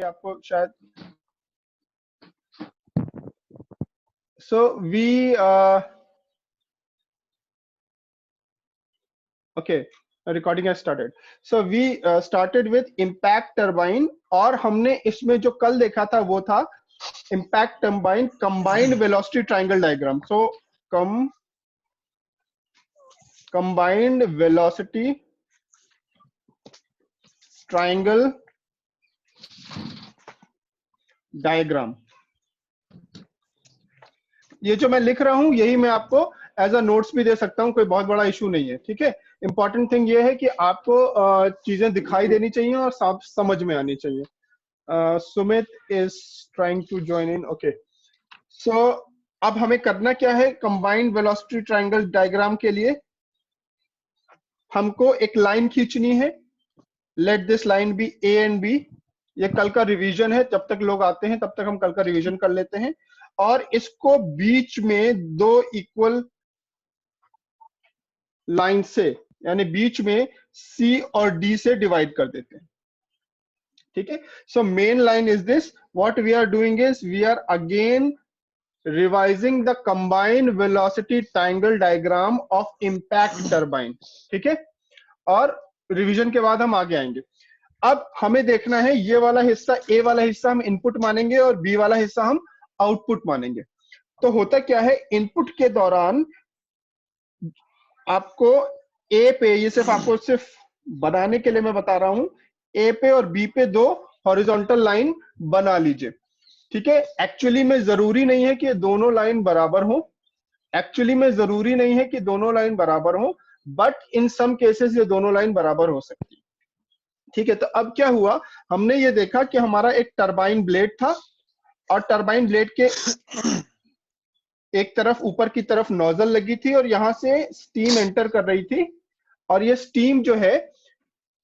ये आपको शायद so we okay recording has started. So we started with impact turbine और हमने इसमें जो कल देखा था वो था impact turbine combined velocity triangle diagram. So combined velocity triangle diagram. ये जो मैं लिख रहा हूं यही मैं आपको एज अ नोट्स भी दे सकता हूं, कोई बहुत बड़ा इशू नहीं है, ठीक है। इंपॉर्टेंट थिंग ये है कि आपको चीजें दिखाई देनी चाहिए और साफ समझ में आनी चाहिए। Sumit is trying to join in, okay. So अब हमें करना क्या है, कंबाइंड वेलोसिटी ट्रायंगल डायग्राम के लिए हमको एक लाइन खींचनी है। Let this line be A and B. ये कल का रिवीजन है, जब तक लोग आते हैं तब तक हम कल का रिवीजन कर लेते हैं। और इसको बीच में दो इक्वल लाइन से यानी बीच में सी और डी से डिवाइड कर देते हैं, ठीक है। So main line is this, what we are doing is we are again revising the combined velocity triangle diagram of impact turbine, ठीक है। और रिवीजन के बाद हम आगे आएंगे। अब हमें देखना है ये वाला हिस्सा, ए वाला हिस्सा हम इनपुट मानेंगे और बी वाला हिस्सा हम आउटपुट मानेंगे। तो होता क्या है, इनपुट के दौरान आपको ए पे, ये सिर्फ आपको सिर्फ बनाने के लिए मैं बता रहा हूं, ए पे और बी पे दो हॉरिजॉन्टल लाइन बना लीजिए, ठीक है। एक्चुअली में जरूरी नहीं है कि दोनों लाइन बराबर हो, एक्चुअली में जरूरी नहीं है कि दोनों लाइन बराबर हो, बट इन सम केसेस ये दोनों लाइन बराबर हो सकती है, ठीक है। तो अब क्या हुआ, हमने ये देखा कि हमारा एक टरबाइन ब्लेड था और टरबाइन ब्लेड के एक तरफ ऊपर की तरफ नोजल लगी थी और यहां से स्टीम एंटर कर रही थी और ये स्टीम जो है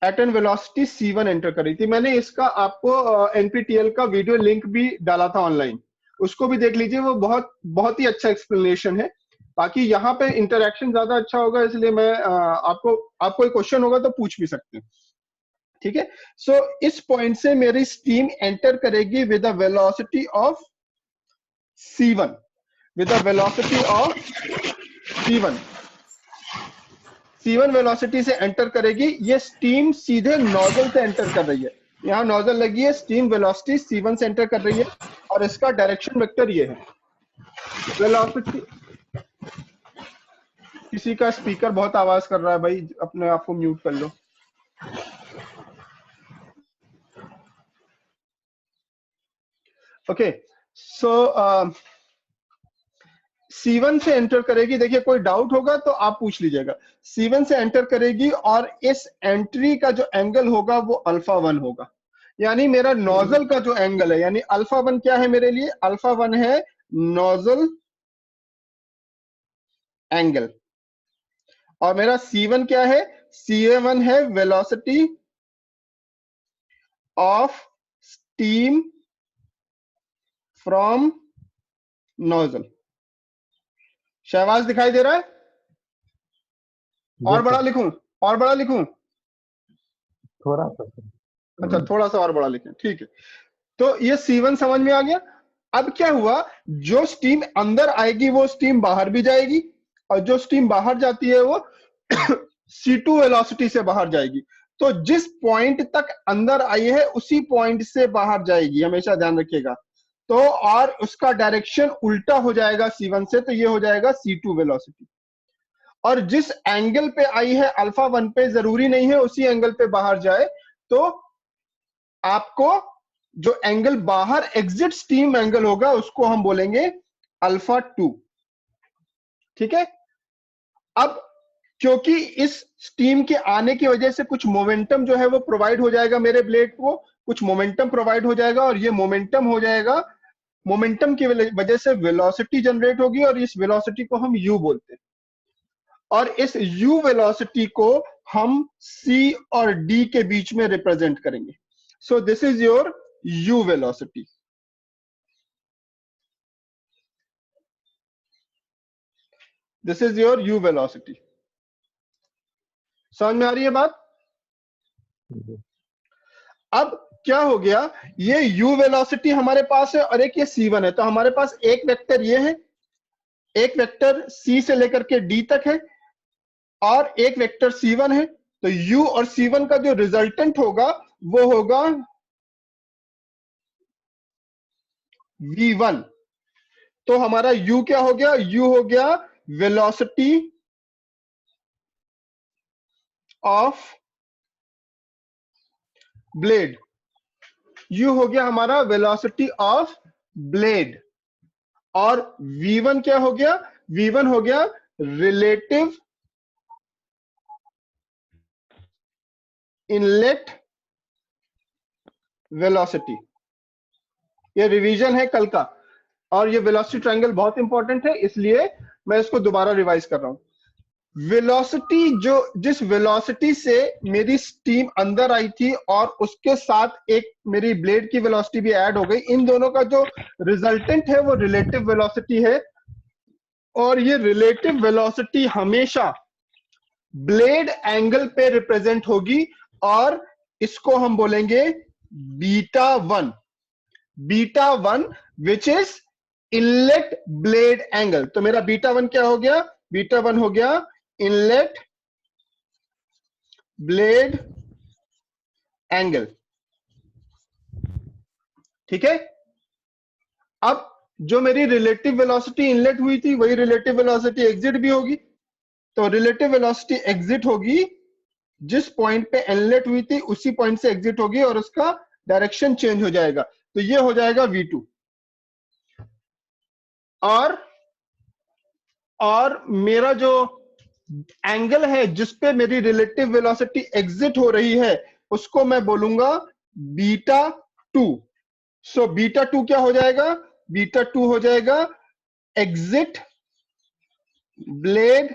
eight N velocity c1 enter कर रही थी। मैंने इसका आपको एनपीटीईएल का वीडियो लिंक भी डाला था ऑनलाइन, उसको भी देख लीजिए, वो बहुत बहुत ही अच्छा एक्सप्लेनेशन है। बाकी यहाँ पे इंटरेक्शन ज्यादा अच्छा होगा, इसलिए मैं आपको कोई क्वेश्चन होगा तो पूछ भी सकते हैं, ठीक है। सो इस पॉइंट से मेरी स्टीम एंटर करेगी with a velocity of c1, with the velocity of c1 velocity से एंटर करेगी। ये स्टीम सीधे नोजल से एंटर कर रही है, यहाँ नोजल लगी है, स्टीम वेलोसिटी c1 से एंटर कर रही है और इसका डायरेक्शन वेक्टर ये है वेलोसिटी। किसी का स्पीकर बहुत आवाज कर रहा है भाई, अपने आप को म्यूट कर लो। ओके, सो C1 से एंटर करेगी, देखिए कोई डाउट होगा तो आप पूछ लीजिएगा। C1 से एंटर करेगी और इस एंट्री का जो एंगल होगा वो α1 होगा, यानी मेरा नोजल का जो एंगल है, यानी α1 क्या है मेरे लिए, α1 है नोजल एंगल और मेरा C1 क्या है, CA1 है velocity of steam from nozzle. Shahbaz दिखाई दे रहा है? और बड़ा लिखूं, और बड़ा लिखूं? थोड़ा सा। अच्छा, थोड़ा सा और बड़ा लिखें, ठीक है। तो ये C1 समझ में आ गया। अब क्या हुआ, जो स्टीम अंदर आएगी वो स्टीम बाहर भी जाएगी और जो स्टीम बाहर जाती है वो C2 वेलोसिटी से बाहर जाएगी। तो जिस पॉइंट तक अंदर आई है उसी पॉइंट से बाहर जाएगी, हमेशा ध्यान रखिएगा। तो और उसका डायरेक्शन उल्टा हो जाएगा C1 से, तो ये हो जाएगा C2 वेलोसिटी। और जिस एंगल पे आई है α1 पे, जरूरी नहीं है उसी एंगल पे बाहर जाए, तो आपको जो एंगल बाहर एग्जिट स्टीम एंगल होगा उसको हम बोलेंगे α2, ठीक है। अब क्योंकि इस स्टीम के आने की वजह से कुछ मोमेंटम जो है वो प्रोवाइड हो जाएगा मेरे ब्लेड को, कुछ मोमेंटम प्रोवाइड हो जाएगा और ये मोमेंटम हो जाएगा, मोमेंटम की वजह से वेलोसिटी जनरेट होगी और इस वेलोसिटी को हम u बोलते हैं। और इस u वेलोसिटी को हम c और d के बीच में रिप्रेजेंट करेंगे। So this is your u velocity. This is your u velocity. समझ में आ रही है बात? अब क्या हो गया, ये u वेलोसिटी हमारे पास है और एक ये c1 है, तो हमारे पास एक वेक्टर ये है, एक वेक्टर c से लेकर के d तक है और एक वेक्टर c1 है। तो u और c1 का जो रिजल्टेंट होगा वो होगा v1। तो हमारा u क्या हो गया, u हो गया वेलोसिटी ऑफ ब्लेड, u हो गया हमारा वेलोसिटी ऑफ ब्लेड। और v1 क्या हो गया, v1 हो गया रिलेटिव इनलेट वेलोसिटी। ये रिवीजन है कल का, और ये वेलोसिटी ट्रायंगल बहुत इंपॉर्टेंट है, इसलिए मैं इसको दोबारा रिवाइज कर रहा हूं। वेलोसिटी, जो जिस वेलोसिटी से मेरी स्टीम अंदर आई थी और उसके साथ एक मेरी ब्लेड की वेलोसिटी भी ऐड हो गई, इन दोनों का जो रिजल्टेंट है वो रिलेटिव वेलोसिटी है। और ये रिलेटिव वेलोसिटी हमेशा ब्लेड एंगल पे रिप्रेजेंट होगी और इसको हम बोलेंगे beta one, beta one which is inlet blade angle. तो मेरा बीटा वन क्या हो गया, बीटा वन हो गया इनलेट ब्लेड एंगल। ठीक है, अब जो मेरी रिलेटिव वेलोसिटी इनलेट हुई थी वही रिलेटिव वेलोसिटी एग्जिट भी होगी। तो रिलेटिव वेलोसिटी एग्जिट होगी जिस पॉइंट पे इनलेट हुई थी उसी पॉइंट से एग्जिट होगी और उसका डायरेक्शन चेंज हो जाएगा, तो ये हो जाएगा v2। और मेरा जो एंगल है जिसपे मेरी रिलेटिव वेलोसिटी एग्जिट हो रही है उसको मैं बोलूंगा beta two. So beta two क्या हो जाएगा, बीटा टू हो जाएगा एग्जिट ब्लेड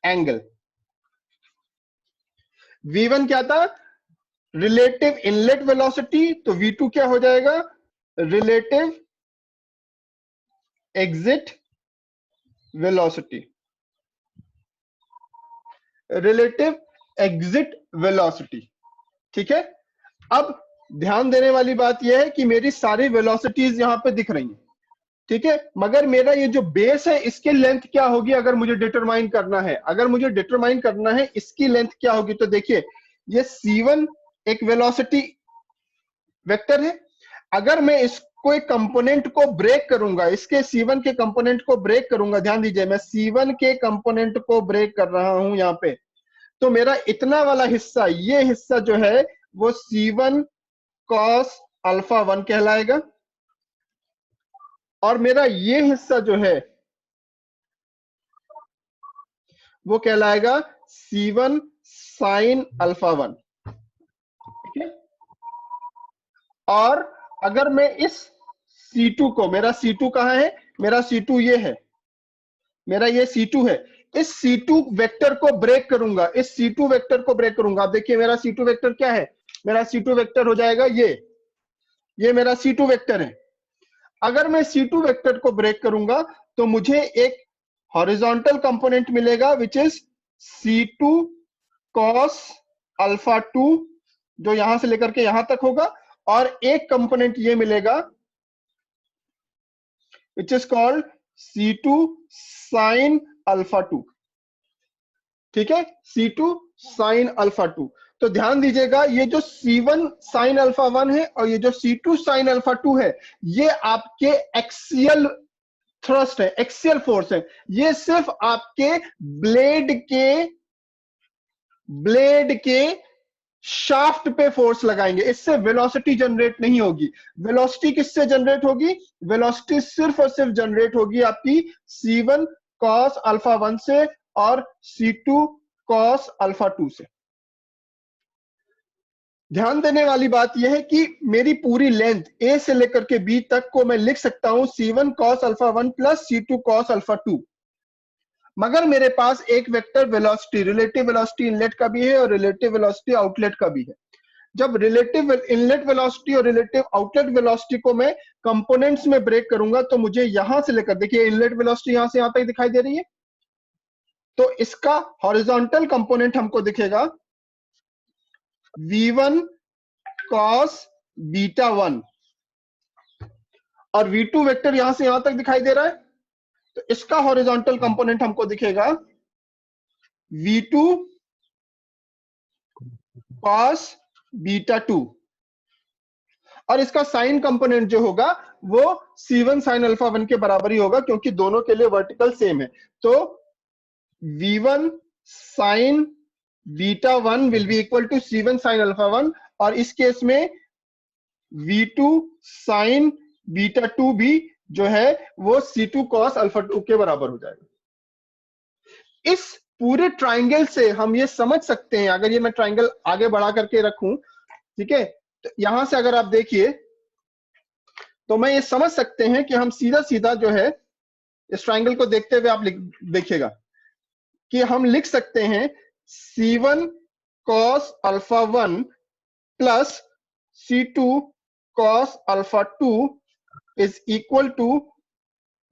एंगल। v1 क्या था, रिलेटिव इनलेट वेलोसिटी, तो v2 क्या हो जाएगा, relative exit velocity, relative exit velocity. ठीक है, अब ध्यान देने वाली बात यह है कि मेरी सारी वेलोसिटीज यहां पे दिख रही हैं। ठीक है, मगर मेरा ये जो बेस है इसकी लेंथ क्या होगी अगर मुझे डिटरमाइन करना है, अगर मुझे डिटरमाइन करना है इसकी लेंथ क्या होगी, तो देखिए ये c1 एक वेलोसिटी वेक्टर है। अगर मैं इसको एक कंपोनेंट को ब्रेक करूंगा, इसके c1 के कंपोनेंट को ब्रेक करूंगा, ध्यान दीजिए मैं c1 के कंपोनेंट को ब्रेक कर रहा हूं यहां पे, तो मेरा इतना वाला हिस्सा, ये हिस्सा जो है वो c1 cos अल्फा 1 कहलाएगा और मेरा ये हिस्सा जो है वो कहलाएगा c1 sin अल्फा 1। ठीक है, और अगर मैं इस c2 को, मेरा c2 कहां है, मेरा c2 ये है, मेरा ये c2 है, इस c2 वेक्टर को ब्रेक करूंगा, इस c2 वेक्टर को ब्रेक करूंगा। आप देखिए मेरा c2 वेक्टर क्या है, मेरा c2 वेक्टर हो जाएगा ये मेरा c2 वेक्टर है। अगर मैं c2 वेक्टर को ब्रेक करूंगा तो मुझे एक हॉरिजॉन्टल कंपोनेंट मिलेगा which is c2 cos alpha 2, जो यहां से लेकर के यहां तक होगा, और एक कंपोनेंट ये मिलेगा which is called c2 sin alpha 2। ठीक है, c2 sin अल्फा 2। तो ध्यान दीजिएगा ये जो c1 sin अल्फा 1 है और ये जो c2 sin अल्फा 2 है, ये आपके एक्सियल थ्रस्ट है, एक्सियल फोर्स है। ये सिर्फ आपके ब्लेड के शाफ्ट पे फोर्स लगाएंगे, इससे वेलोसिटी जनरेट नहीं होगी। वेलोसिटी किससे जनरेट होगी, वेलोसिटी सिर्फ और सिर्फ जनरेट होगी आपकी c1 cos अल्फा 1 से और c2 cos अल्फा 2 से। ध्यान देने वाली बात यह है कि मेरी पूरी लेंथ a से लेकर के b तक को मैं लिख सकता हूं c1 cos alpha 1 plus c2 cos alpha 2, मगर मेरे पास एक vector velocity, relative velocity inlet का भी है और रिलेटिव वेलोसिटी आउटलेट का भी है। जब रिलेटिव इनलेट वेलोसिटी और रिलेटिव आउटलेट वेलोसिटी को मैं कंपोनेंट्स में ब्रेक करूंगा तो मुझे यहां से लेकर, देखिए इनलेट वेलोसिटी यहां से यहां तक दिखाई दे रही है, तो इसका हॉरिजॉन्टल कंपोनेंट हमको दिखेगा v1 cos बीटा 1 और V2 वेक्टर यहां से यहां तक दिखाई दे रहा है, तो इसका हॉरिजॉन्टल कंपोनेंट हमको दिखेगा V2 cos बीटा 2 और इसका साइन कंपोनेंट जो होगा वो C1 sin अल्फा 1 के बराबर ही होगा क्योंकि दोनों के लिए वर्टिकल सेम है। तो V1 sin beta 1 will be equal to C1 sin alpha 1 और इस केस में V2 sin बीटा 2 भी जो है वो C2 cos अल्फा 2 के बराबर हो जाएगा। इस पूरे ट्राइंगल से हम ये समझ सकते हैं, अगर ये मैं ट्राइंगल आगे बढ़ा करके रखूं, ठीक है, तो यहां से अगर आप देखिए तो मैं ये समझ सकते हैं कि हम सीधा सीधा जो है इस ट्राइंगल को देखते हुए आप देखिएगा कि हम लिख सकते हैं C1 cos alpha 1 plus C2 cos alpha 2 is equal to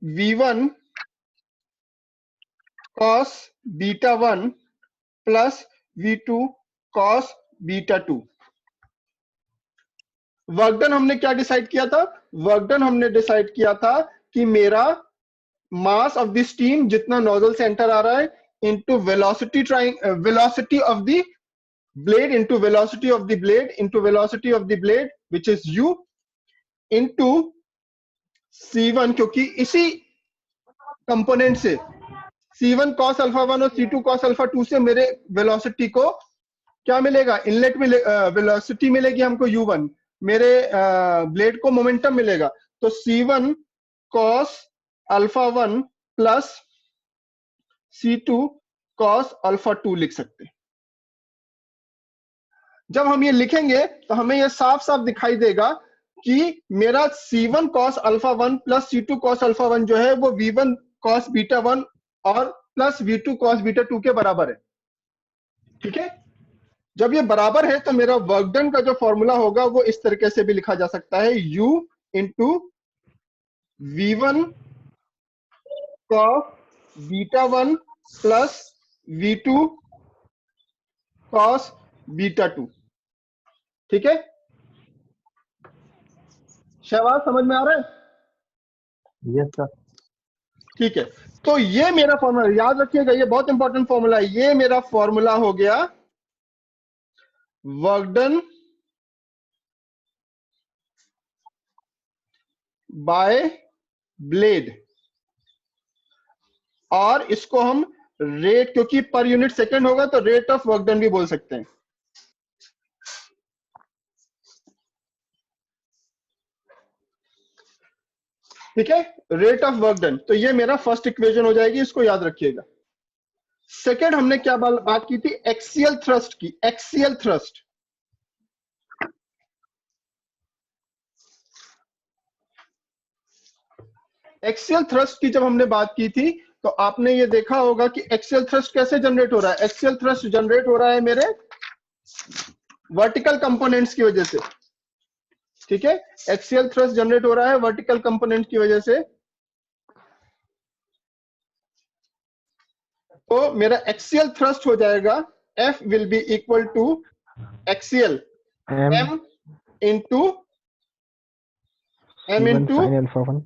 V1 cos beta 1 plus V2 cos beta 2। Work done हमने क्या डिसाइड किया था? वर्क डन हमने डिसाइड किया था कि मेरा मास ऑफ द स्टीम जितना नोजल से एंटर आ रहा है into velocity of the blade into velocity of the blade into velocity of the blade which is u into C1, क्योंकि इसी कंपोनेंट से C1 cos अल्फा 1 और C2 cos अल्फा 2 से मेरे वेलोसिटी को क्या मिलेगा? इनलेट में वेलोसिटी मिलेगी हमको u1, मेरे ब्लेड को मोमेंटम मिलेगा। तो C1 cos alpha 1 plus C2 cos alpha 2 लिख सकते हैं। जब हम ये लिखेंगे तो हमें ये साफ साफ दिखाई देगा कि मेरा C1 cos alpha 1 plus C2 cos alpha 1 जो है वो V1 cos बीटा 1 और प्लस V2 cos बीटा 2 के बराबर है। ठीक है, जब ये बराबर है तो मेरा वर्क डन का जो फॉर्मूला होगा वो इस तरीके से भी लिखा जा सकता है U into V1 cos beta 1 plus V2 cos beta 2। ठीक है, शहबाज समझ में आ रहा है? Yes sir. ठीक है, तो ये मेरा फॉर्मूला, याद रखिएगा ये बहुत इंपॉर्टेंट फॉर्मूला है। ये मेरा फॉर्मूला हो गया वर्क डन बाय ब्लेड, और इसको हम रेट, क्योंकि पर यूनिट सेकंड होगा तो रेट ऑफ वर्क डन भी बोल सकते हैं। ठीक है, रेट ऑफ वर्क डन, तो ये मेरा फर्स्ट इक्वेशन हो जाएगी, इसको याद रखिएगा। सेकंड हमने क्या बात की थी? एक्सियल थ्रस्ट की। एक्सियल थ्रस्ट, एक्सियल थ्रस्ट की जब हमने बात की थी तो आपने ये देखा होगा कि एक्सियल थ्रस्ट कैसे जनरेट हो रहा है। एक्सियल थ्रस्ट जनरेट हो रहा है मेरे वर्टिकल कंपोनेंट्स की वजह से। ठीक है, एक्सियल थ्रस्ट जनरेट हो रहा है वर्टिकल कंपोनेंट की वजह से। तो मेरा एक्सियल थ्रस्ट हो जाएगा F will be equal to axial M into sin alpha 1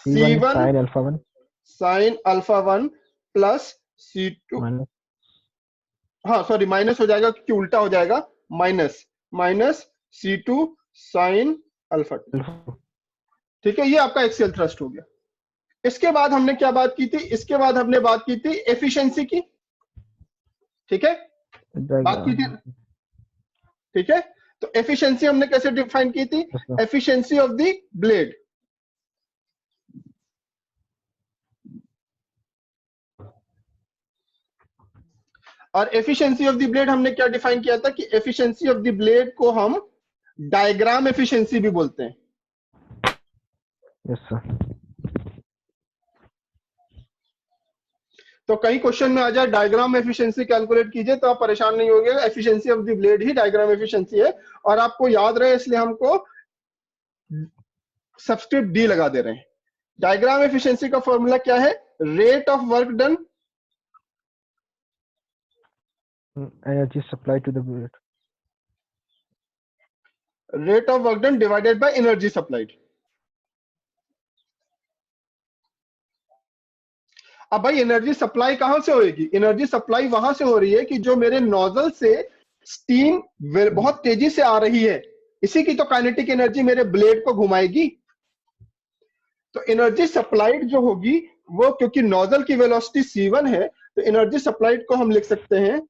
C1 sin alpha 1 sin alpha 1 plus C2, हाँ सॉरी माइनस हो जाएगा क्योंकि उल्टा हो जाएगा, माइनस C2 sin अल्फा 2। ठीक है, ये आपका एक्सियल थ्रस्ट हो गया। इसके बाद हमने क्या बात की थी? इसके बाद हमने बात की थी एफिशिएंसी की। ठीक है, बात की थी। ठीक है, तो एफिशिएंसी हमने कैसे डिफाइन की थी? Efficiency of the blade. और एफिशिएंसी ऑफ द ब्लेड हमने क्या डिफाइन किया था कि एफिशिएंसी ऑफ द ब्लेड को हम डायग्राम एफिशिएंसी भी बोलते हैं। Yes sir. तो कहीं क्वेश्चन में आ जाए डायग्राम एफिशिएंसी कैलकुलेट कीजिए तो आप परेशान नहीं होंगे, efficiency of the blade he diagram efficiency है, और आपको याद रहे इसलिए हमको सबस्क्रिप्ट डी लगा दे रहे हैं। डायग्राम एफिशिएंसी का फॉर्मूला क्या है? Rate of work done energy supply to the blade rate of work done divided by energy supplied. अब भाई एनर्जी सप्लाई कहां से होगी? एनर्जी सप्लाई वहां से हो रही है कि जो मेरे नोजल से स्टीम बहुत तेजी से आ रही है, इसी की तो काइनेटिक एनर्जी मेरे ब्लेड को घुमाएगी। तो एनर्जी सप्लाइड जो होगी वो, क्योंकि नोजल की वेलोसिटी c1 है, तो एनर्जी सप्लाइड को हम लिख सकते हैं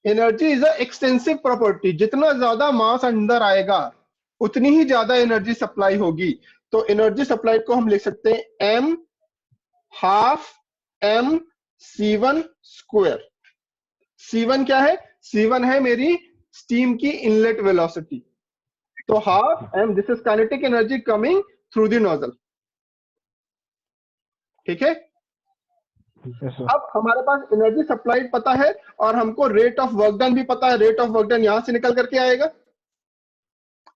energy is a extensive property. जितना ज्यादा मास अंदर आएगा उतनी ही ज्यादा एनर्जी सप्लाई होगी। तो एनर्जी सप्लाई को हम लिख सकते हैं m half m c1 square. c1 क्या है? c1 है मेरी स्टीम की इनलेट वेलोसिटी। तो half m, this is kinetic energy coming through the nozzle. ठीक है, yes sir, अब हमारे पास एनर्जी सप्लाइड पता है और हमको रेट ऑफ वर्क डन भी पता है। रेट ऑफ वर्क डन यहां से निकल करके आएगा।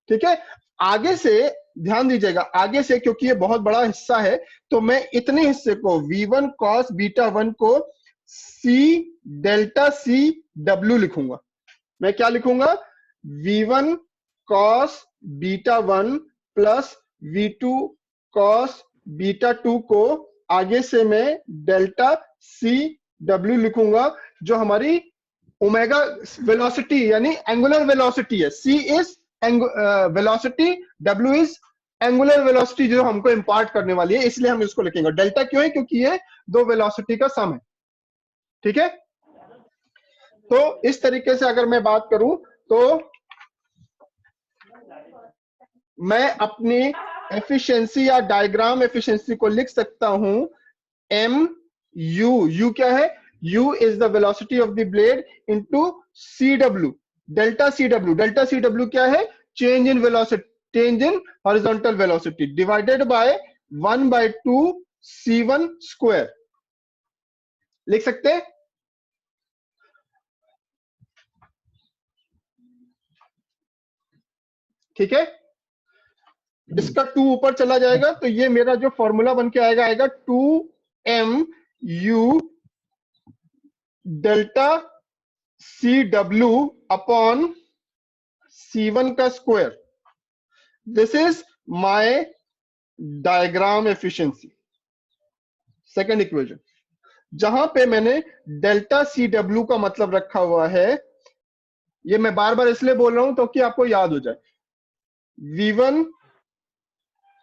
ठीक है, आगे से ध्यान दीजिएगा, आगे से क्योंकि ये बहुत बड़ा हिस्सा है, तो मैं इतने हिस्से को v1 cos बीटा 1 को c डेल्टा c w लिखूंगा। मैं क्या लिखूंगा? v1 cos beta 1 plus v2 cos beta 2 को आगे से मैं डेल्टा c w लिखूंगा, जो हमारी ओमेगा वेलोसिटी यानी एंगुलर वेलोसिटी है। c is velocity, w is angular velocity जो हमको इंपार्ट करने वाली है, इसलिए हम इसको लिखेंगे। डेल्टा क्यों है? क्योंकि ये दो वेलोसिटी का सम है। ठीक है, तो इस तरीके से अगर मैं बात करूं तो मैं अपनी एफिशिएंसी या डायग्राम एफिशिएंसी को लिख सकता हूं m u क्या है? u is the velocity of the blade into cw, delta cw। Delta cw क्या है? Change in velocity, change in horizontal velocity, divided by 1/2 c1 square. लिख सकते हैं? ठीक है, इसका 2 ऊपर चला जाएगा तो ये मेरा जो फॉर्मूला बन के आएगा, आएगा 2mu delta cw upon c1 का square. This is my diagram efficiency. Second equation, जहां पे मैंने डेल्टा cw का मतलब रखा हुआ है, ये मैं बार बार इसलिए बोल रहा हूं तो कि आपको याद हो जाए। v1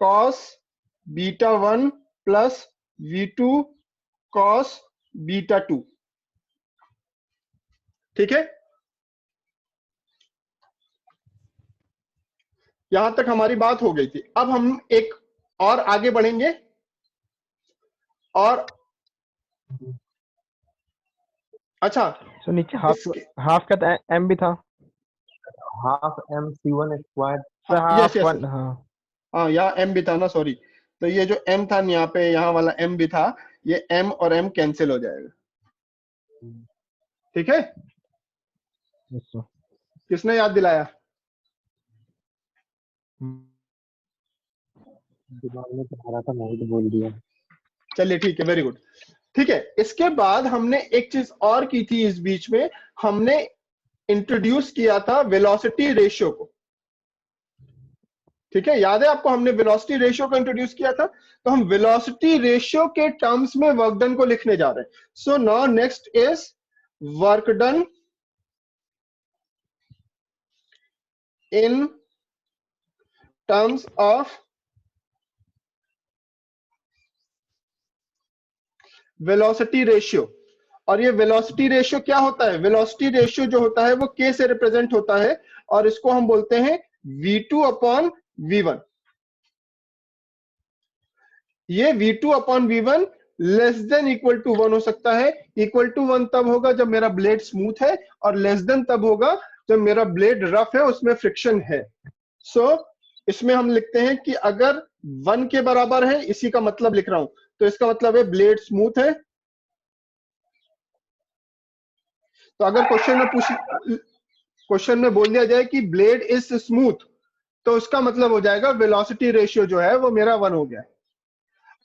cos beta 1 plus v2 cos beta 2। ठीक है, यहां तक हमारी बात हो गई थी। अब हम एक और आगे बढ़ेंगे और अच्छा, so नीचे हाफ इसके हाफ का m भी था half m c1 square. Sir, yes half yes, one, हाँ हाँ यहाँ m भी था ना, सॉरी। तो ये जो m था यहाँ पे, यहाँ वाला m भी था, ये m और m कैंसिल हो जाएगा। ठीक है, yes sir, किसने याद दिलाया? दिमाग में तो आ रहा था, मैं तो बोल दिया। चलिए ठीक है, वेरी गुड। ठीक है, इसके बाद हमने एक चीज और की थी इस बीच में, हमने इंट्रोड्यूस किया था वेलोसिटी रेशियो को। ठीक है, याद है आपको? हमने वेलोसिटी रेशियो को इंट्रोड्यूस किया था। तो हम वेलोसिटी रेशियो के टर्म्स में वर्क डन को लिखने जा रहे हैं। So now next is work done in terms of velocity ratio. और ये वेलोसिटी रेशियो क्या होता है? वेलोसिटी रेशियो जो होता है वो k से रिप्रेजेंट होता है, और इसको हम बोलते हैं v2 अपॉन v1। ये v2 upon v1 less than equal to 1 हो सकता है। इक्वल टू 1 तब होगा जब मेरा ब्लेड स्मूथ है, और लेस देन तब होगा जब मेरा ब्लेड रफ है, उसमें फ्रिक्शन है। सो इसमें हम लिखते हैं कि अगर 1 के बराबर है, इसी का मतलब लिख रहा हूं, तो इसका मतलब है ब्लेड स्मूथ है। तो अगर क्वेश्चन में बोल दिया जाए कि ब्लेड इज स्मूथ, तो उसका मतलब हो जाएगा वेलोसिटी रेशियो जो है वो मेरा 1 हो गया है।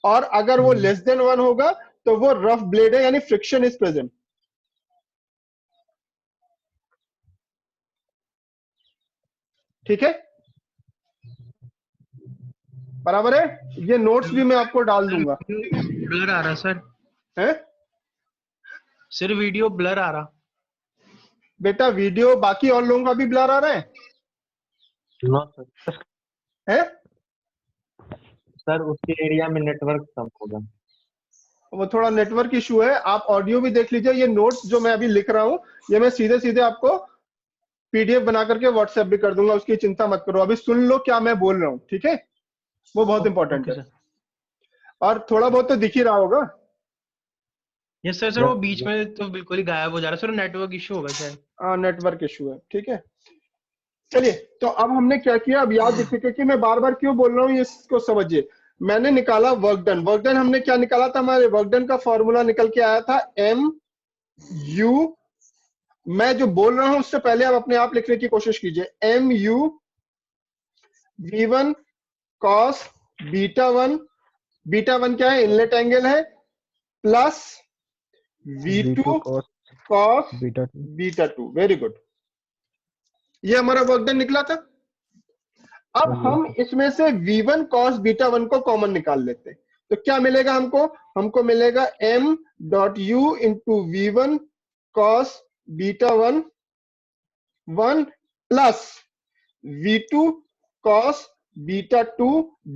और अगर वो लेस देन 1 होगा तो वो रफ ब्लेड है, यानी फ्रिक्शन इज प्रेजेंट। ठीक है, बराबर है। ये नोट्स भी मैं आपको डाल दूंगा। ब्लर आ रहा सर, है सिर्फ वीडियो ब्लर आ रहा। बेटा वीडियो बाकी और लोगों का भी ब्लर आ रहा है? नो सर, है सर उसके एरिया में नेटवर्क कम होगा। वो थोड़ा नेटवर्क इशू है। आप ऑडियो भी देख लीजिए। ये नोट्स जो मैं अभी लिख रहा हूं ये मैं सीधे सीधे आपको पीडीएफ बना करके व्हाट्सएप भी कर दूंगा, उसकी चिंता मत करो। अभी सुन लो क्या मैं बोल रहा हूँ, ठीक है, वो बहुत इंपॉर्टेंट ओके है। सर। और थोड़ा बहुत तो दिख ही रहा होगा। यस सर, वो बीच में तो बिल्कुल ही गायब हो जा रहा है सर, नेटवर्क इशू होगा शायद। नेटवर्क इशू है, ठीक है। चलिए, तो अब हमने क्या किया, अब याद रखिए, क्योंकि मैं बार बार क्यों बोल रहा हूँ इसको समझिए। मैंने निकाला वर्क डन। वर्क डन हमने क्या निकाला था, हमारे वर्क डन का फॉर्मूला निकल के आया था एम यू। मैं जो बोल रहा हूं उससे पहले आप अपने आप लिखने की कोशिश कीजिए। M u V1 cos beta one, beta one क्या है, इनलेट एंगल है, plus V2 cos cos beta 2 beta two. Very good, ये हमारा वर्क डन निकला था। अब हम इसमें से V1 cos बीटा वन को कॉमन निकाल लेते हैं, तो क्या मिलेगा हमको, हमको मिलेगा m dot U into V1 cos beta one one plus V2 cos beta two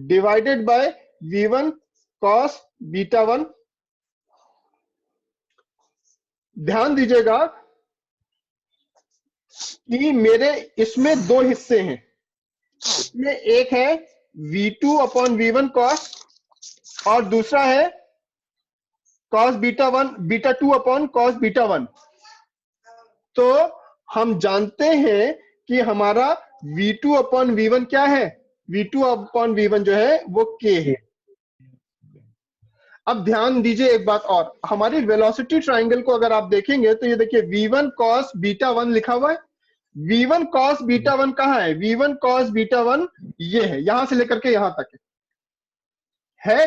divided by V1 cos beta one. ध्यान दीजिएगा कि मेरे इसमें दो हिस्से हैं। इसमें एक है V2 अपॉन V1 cos और दूसरा है cos beta one beta two upon cos beta one. तो हम जानते हैं कि हमारा V2 अपॉन V1 क्या है, V2 अपॉन V1 जो है वो K है। अब ध्यान दीजिए एक बात और, हमारी वेलोसिटी ट्रायंगल को अगर आप देखेंगे तो ये देखिए V1 cos बीटा वन लिखा हुआ है। V1 cos बीटा वन कहाँ है, V1 cos बीटा वन ये है, यहां से लेकर के यहां तक है।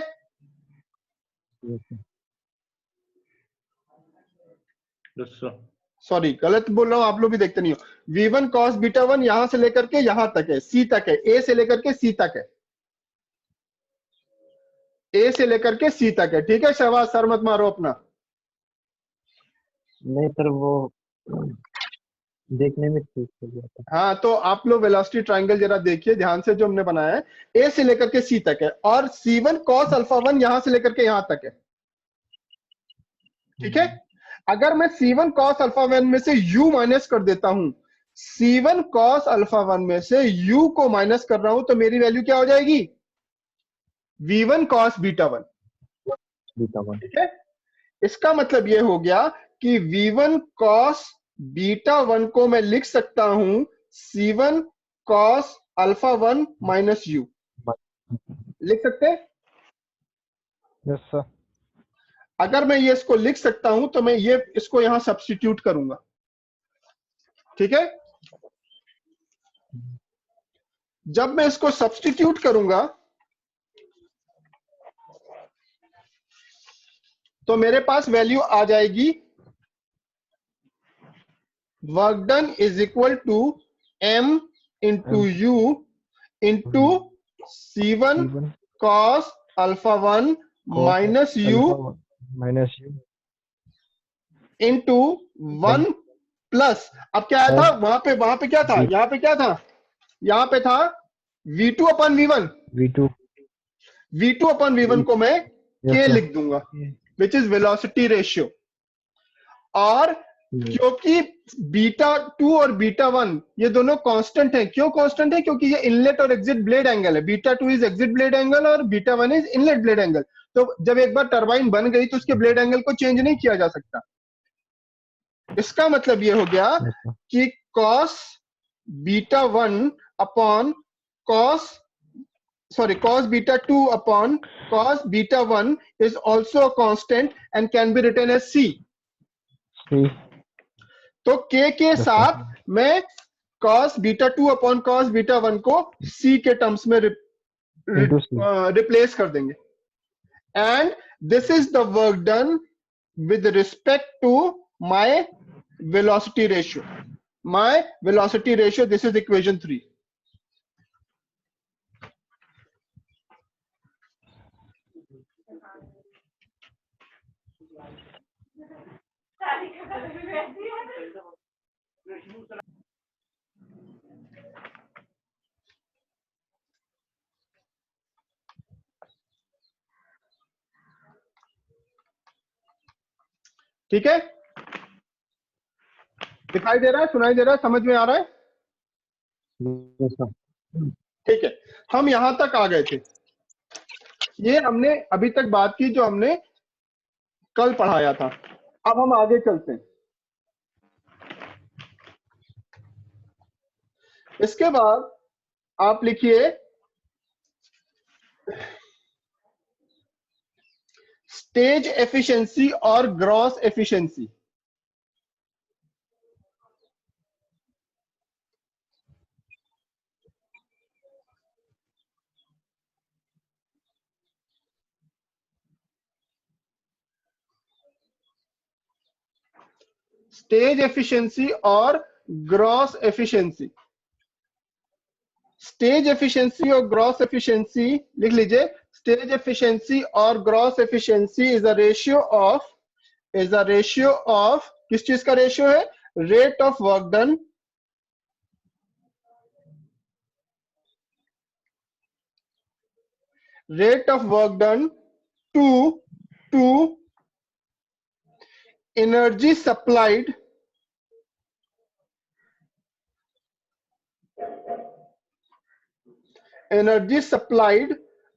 सॉरी गलत बोल रहा हूं, आप लोग भी देखते नहीं हो। V1 cos बीटा वन यहां से लेकर के यहां तक है, C तक है, A से लेकर के C तक है, A से लेकर के C तक है। ठीक है शहबाज, सर मत मारो अपना। नहीं सर, वो देखने में ठीक हो गया था। हाँ, तो आप लोग वेलोसिटी ट्रायंगल जरा देखिए ध्यान से, जो हमने बनाया है A से लेकर के C तक है और C1 cos अल्फा वन यहां से लेकर के यहां तक है। ठीक है, अगर मैं C1 cos अल्फा वन में से U माइनस कर देता हूं, C1 cos अल्फा वन में से U को माइनस कर रहा हूं, तो मेरी वैल्यू क्या हो जाएगी, V1 cos beta one. Beta one. ठीक है, इसका मतलब यह हो गया कि V1 cos बीटा वन को मैं लिख सकता हूं C1 cos alpha one minus U, लिख सकते हैं। Yes sir. अगर मैं ये इसको लिख सकता हूं तो मैं ये इसको यहां सब्स्टिट्यूट करूंगा। ठीक है, जब मैं इसको सब्स्टिट्यूट करूंगा तो मेरे पास वैल्यू आ जाएगी, work done is equal to m into u into C1 cos alpha one minus U minus U into one plus, अब क्या आया था वहां पे क्या था, यहाँ पे क्या था, यहाँ पे था V2 upon V1। V2 upon V1 को मैं K लिख दूंगा, विच इज वेलोसिटी रेशियो। और क्योंकि बीटा टू और बीटा वन ये दोनों कांस्टेंट हैं, क्यों कांस्टेंट है, क्योंकि ये इनलेट और एग्जिट ब्लेड एंगल है। Beta two is exit blade angle और beta one is inlet blade angle. तो जब एक बार टरबाइन बन गई तो उसके ब्लेड एंगल को चेंज नहीं किया जा सकता। इसका मतलब ये हो गया कि cos beta one upon cos beta 2 upon cos beta 1 is also a constant and can be written as C. तो K के साथ मैं cos beta 2 upon cos beta 1 को C के टर्म्स में रिप्लेस कर देंगे। And this is the work done with respect to my velocity ratio. My velocity ratio, this is equation 3. ठीक है, दिखाई दे रहा है, सुनाई दे रहा है, समझ में आ रहा है? Yes, sir. ठीक है, हम यहां तक आ गए थे। ये हमने अभी तक बात की जो हमने कल पढ़ाया था। अब हम आगे चलते हैं। इसके बाद आप लिखिए स्टेज एफिशिएंसी और ग्रॉस एफिशिएंसी। स्टेज एफिशिएंसी और ग्रॉस एफिशिएंसी। स्टेज एफिशिएंसी और ग्रॉस एफिशिएंसी लिख लीजिए। स्टेज एफिशिएंसी और gross efficiency is a ratio of किस चीज का रेशियो है? Rate of work done to energy supplied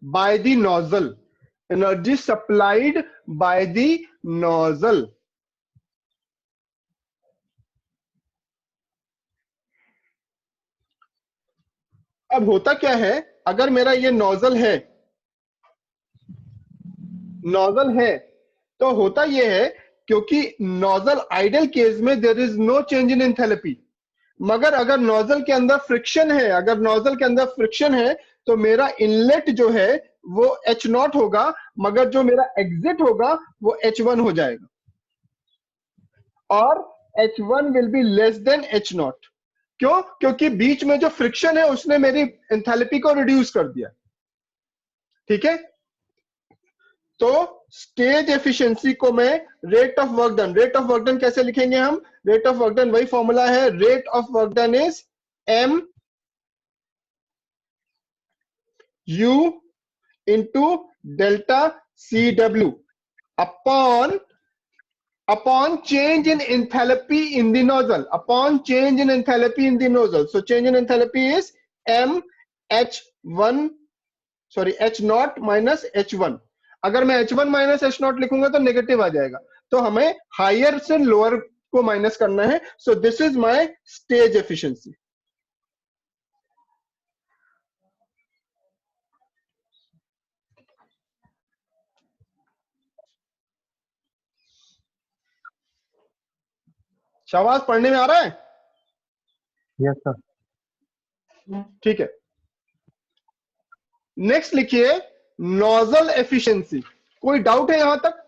by the nozzle. Energy supplied by the nozzle. अब होता क्या है, अगर मेरा ये नोजल है तो होता ये है, क्योंकि नोजल आइडल केस में there is no change in enthalpy, मगर अगर नोजल के अंदर फ्रिक्शन है तो मेरा इनलेट जो है वो H0 होगा, मगर जो मेरा एग्जिट होगा वो H1 हो जाएगा, और H1 will be less than H0। क्यों? क्योंकि बीच में जो फ्रिक्शन है उसने मेरी एंथैल्पी को रिड्यूस कर दिया। ठीक है, तो स्टेज एफिशिएंसी को मैं रेट ऑफ वर्क डन कैसे लिखेंगे हम? रेट ऑफ वर्क डन वही फॉर्मूला है, rate of work done is m u into delta CW upon change in enthalpy in the nozzle. So change in enthalpy is H0 minus H1। अगर मैं H1 minus H0 लिखूंगा तो negative आ जाएगा, तो हमें higher से lower को minus करना है। So this is my stage efficiency. शाबाश, पढ़ने में आ रहा है? Yes, sir. ठीक है, नेक्स्ट लिखिए नोजल एफिशिएंसी। कोई डाउट है यहां तक?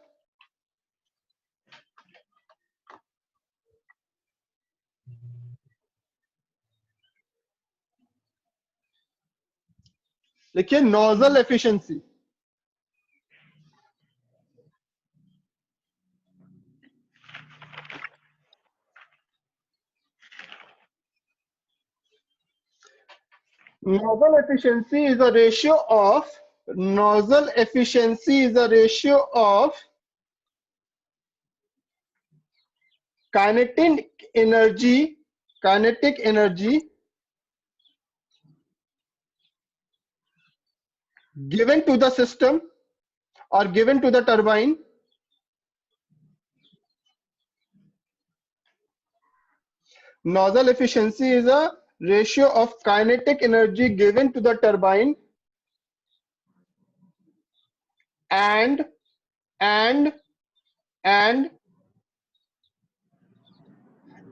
लिखिए nozzle efficiency. Nozzle efficiency is a ratio of kinetic energy given to the system or given to the turbine nozzle efficiency is a ratio of kinetic energy given to the turbine and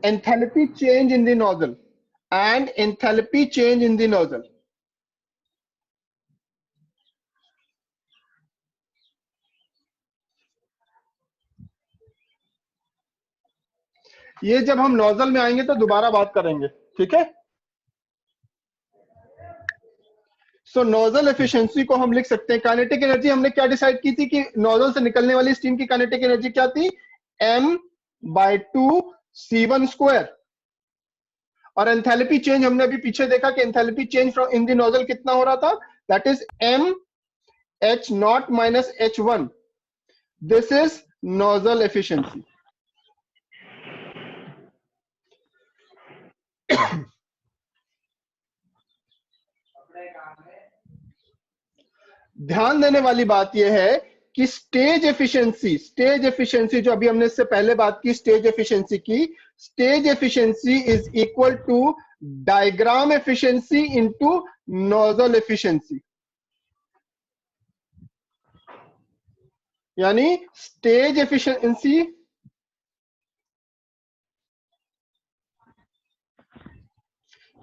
enthalpy change in the nozzle ये जब हम nozzle में आएंगे तो दोबारा बात करेंगे। ठीक है, सो नोजल एफिशिएंसी को हम लिख सकते हैं, काइनेटिक एनर्जी हमने क्या डिसाइड की थी कि नोजल से निकलने वाली स्टीम की काइनेटिक एनर्जी क्या थी? m by 2 C1 square. और एंथैल्पी चेंज हमने अभी पीछे देखा कि enthalpy change from in the nozzle कितना हो रहा था, that is m H0 minus H1। This is nozzle efficiency. ध्यान देने वाली बात यह है कि स्टेज एफिशिएंसी जो अभी हमने इससे पहले बात की, stage efficiency is equal to diagram efficiency into nozzle efficiency. यानी stage efficiency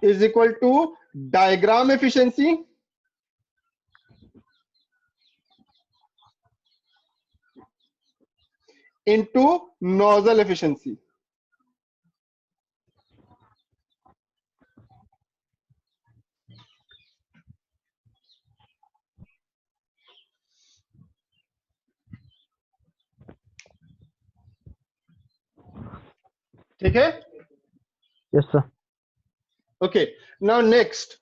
is equal to diagram efficiency into nozzle efficiency। ठीक है? Yes, sir. Okay, now next,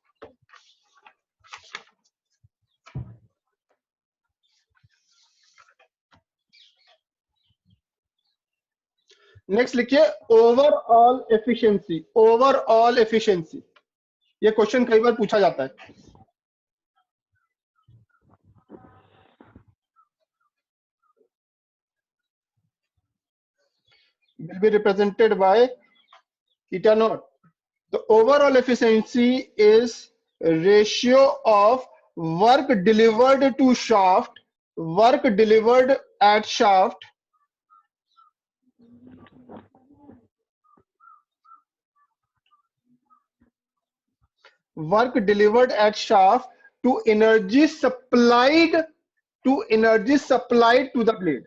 लिखिए ओवरऑल एफिशिएंसी। ये क्वेश्चन कई बार पूछा जाता है। will be represented by eta naught। The overall efficiency is ratio of work delivered to shaft, work delivered at shaft to energy supplied to the blade।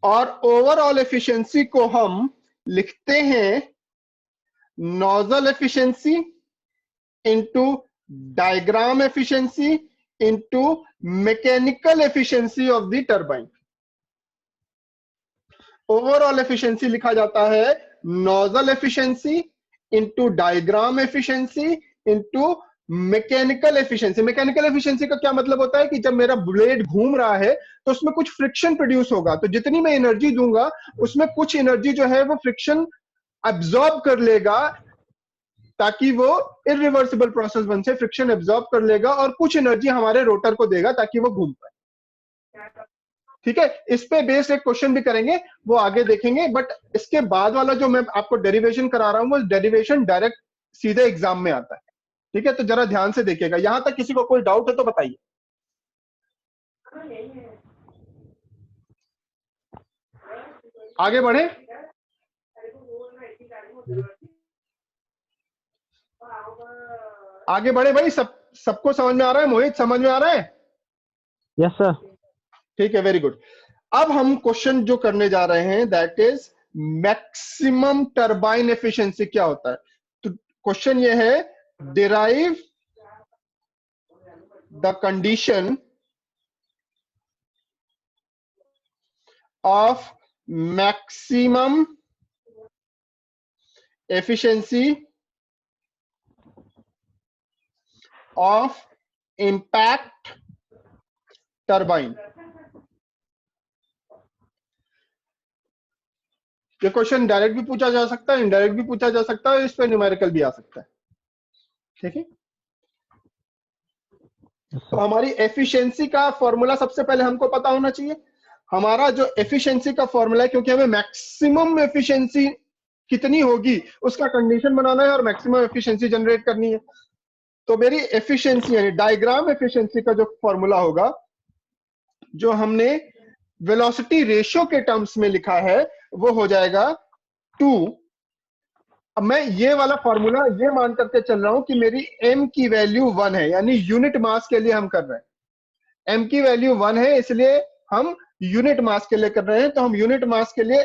और overall efficiency को हम लिखते हैं nozzle efficiency into diagram efficiency into mechanical efficiency of the turbine. Overall efficiency लिखा जाता है nozzle efficiency into diagram efficiency into mechanical efficiency. Mechanical efficiency का क्या मतलब होता है कि जब मेरा ब्लेड घूम रहा है तो उसमें कुछ फ्रिक्शन प्रोड्यूस होगा, तो जितनी मैं एनर्जी दूंगा उसमें कुछ एनर्जी जो है वो फ्रिक्शन एब्जॉर्ब कर लेगा ताकि वो इरिवर्सिबल प्रोसेस बन से फ्रिक्शन एब्जॉर्ब कर लेगा और कुछ एनर्जी हमारे रोटर को देगा ताकि वो घूम पाए। ठीक है, इस पे बेस्ड एक क्वेश्चन भी करेंगे, वो आगे देखेंगे। बट इसके बाद वाला जो मैं आपको डेरिवेशन करा रहा हूं वो डेरिवेशन डायरेक्ट सीधे एग्जाम में आता है। ठीक है, तो जरा ध्यान से देखिएगा। यहां तक किसी को कोई डाउट है तो बताइए। आगे बढ़े। आगे बढ़े भाई। सबको समझ में आ रहा है? मोहित समझ में आ रहा है? Yes, sir. ठीक है, वेरी गुड। अब हम क्वेश्चन जो करने जा रहे हैं that is maximum turbine efficiency क्या होता है। तो क्वेश्चन ये है, derive the condition of maximum efficiency of impact turbine. ये क्वेश्चन डायरेक्ट भी पूछा जा सकता है, इनडायरेक्ट भी पूछा जा सकता है, इस पे न्यूमेरिकल भी आ सकता है। ठीक है, तो हमारी एफिशिएंसी का फॉर्मूला सबसे पहले हमको पता होना चाहिए। हमारा जो एफिशिएंसी का फॉर्मूला है, क्योंकि हमें मैक्सिमम एफिशिएंसी कितनी होगी उसका कंडीशन बनाना है और मैक्सिमम एफिशिएंसी जनरेट करनी है। तो मेरी एफिशिएंसी यानी डायग्राम एफिशिएंसी का जो फॉर्मूला होगा, जो हमने वेलोसिटी रेशियो के टर्म्स में लिखा है, वो हो जाएगा 2। अब मैं ये वाला फॉर्मूला ये मान करके चल रहा हूं कि मेरी m की वैल्यू 1 है, यानी यूनिट मास के लिए हम कर रहे हैं। m की वैल्यू 1 है, इसलिए हम यूनिट मास के लिए कर रहे हैं। तो हम यूनिट मास के लिए